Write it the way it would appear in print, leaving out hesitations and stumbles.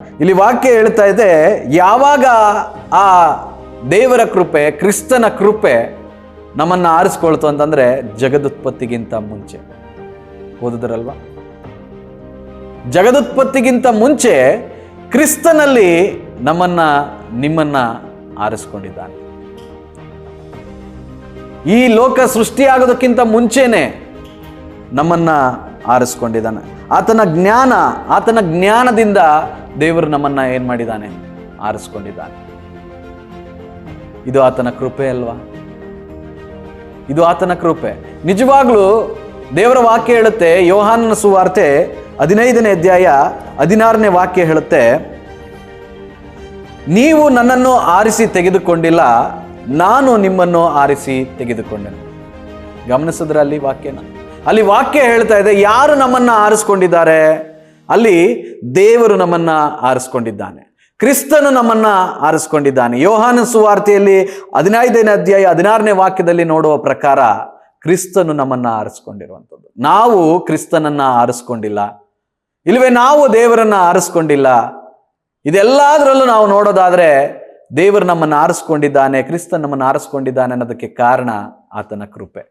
ಇಲ್ಲಿ ವಾಕ್ಯ ಹೇಳ್ತಾ ಇದೆ, ಯಾವಾಗ ಆ ದೇವರ ಕೃಪೆ, ಕ್ರಿಸ್ತನ ಕೃಪೆ ನಮ್ಮನ್ನ ಆರಿಸ್ಕೊಳ್ತು ಅಂತಂದ್ರೆ ಜಗದುತ್ಪತ್ತಿಗಿಂತ ಮುಂಚೆ. ಓದಿದ್ರಲ್ವಾ? ಜಗದುತ್ಪತ್ತಿಗಿಂತ ಮುಂಚೆ ಕ್ರಿಸ್ತನಲ್ಲಿ ನಿಮ್ಮನ್ನ ಆರಿಸ್ಕೊಂಡಿದ್ದಾನೆ. ಈ ಲೋಕ ಸೃಷ್ಟಿಯಾಗೋದಕ್ಕಿಂತ ಮುಂಚೆನೆ ನಮ್ಮನ್ನ ಆರಿಸ್ಕೊಂಡಿದ್ದಾನೆ. ಆತನ ಜ್ಞಾನದಿಂದ ದೇವರು ನಮ್ಮನ್ನ ಏನ್ ಮಾಡಿದ್ದಾನೆ? ಆರಿಸ್ಕೊಂಡಿದ್ದಾನೆ. ಇದು ಆತನ ಕೃಪೆ ಅಲ್ವಾ? ಇದು ಆತನ ಕೃಪೆ. ನಿಜವಾಗ್ಲೂ ದೇವರ ವಾಕ್ಯ ಹೇಳುತ್ತೆ, ಯೋಹಾನನ ಸುವಾರ್ತೆ 15ನೇ ಅಧ್ಯಾಯ 16ನೇ ವಾಕ್ಯ ಹೇಳುತ್ತೆ, ನೀವು ನನ್ನನ್ನು ಆರಿಸಿ ತೆಗೆದುಕೊಂಡಿಲ್ಲ, ನಾನು ನಿಮ್ಮನ್ನು ಆರಿಸಿ ತೆಗೆದುಕೊಂಡೆನು. ಗಮನಿಸಿದ್ರೆ ಅಲ್ಲಿ ವಾಕ್ಯ ಹೇಳ್ತಾ ಇದೆ, ಯಾರು ನಮ್ಮನ್ನ ಆರಿಸ್ಕೊಂಡಿದ್ದಾರೆ? ಅಲ್ಲಿ ದೇವರು ನಮ್ಮನ್ನ ಆರಿಸ್ಕೊಂಡಿದ್ದಾನೆ, ಕ್ರಿಸ್ತನು ನಮ್ಮನ್ನ ಆರಿಸ್ಕೊಂಡಿದ್ದಾನೆ. ಯೋಹಾನ ಸುವಾರ್ತೆಯಲ್ಲಿ 15ನೇ ಅಧ್ಯಾಯ 16ನೇ ವಾಕ್ಯದಲ್ಲಿ ನೋಡುವ ಪ್ರಕಾರ ಕ್ರಿಸ್ತನು ನಮ್ಮನ್ನ ಆರಿಸ್ಕೊಂಡಿರುವಂಥದ್ದು. ನಾವು ಕ್ರಿಸ್ತನನ್ನ ಆರಿಸ್ಕೊಂಡಿಲ್ಲ, ಇಲ್ಲವೇ ನಾವು ದೇವರನ್ನ ಆರಿಸ್ಕೊಂಡಿಲ್ಲ. ಇದೆಲ್ಲದರಲ್ಲೂ ನಾವು ನೋಡೋದಾದ್ರೆ ದೇವರು ನಮ್ಮನ್ನು ಆರಿಸ್ಕೊಂಡಿದ್ದಾನೆ, ಕ್ರಿಸ್ತನ್ ನಮ್ಮನ್ನು ಆರಿಸ್ಕೊಂಡಿದ್ದಾನೆ ಅನ್ನೋದಕ್ಕೆ ಕಾರಣ ಆತನ ಕೃಪೆ.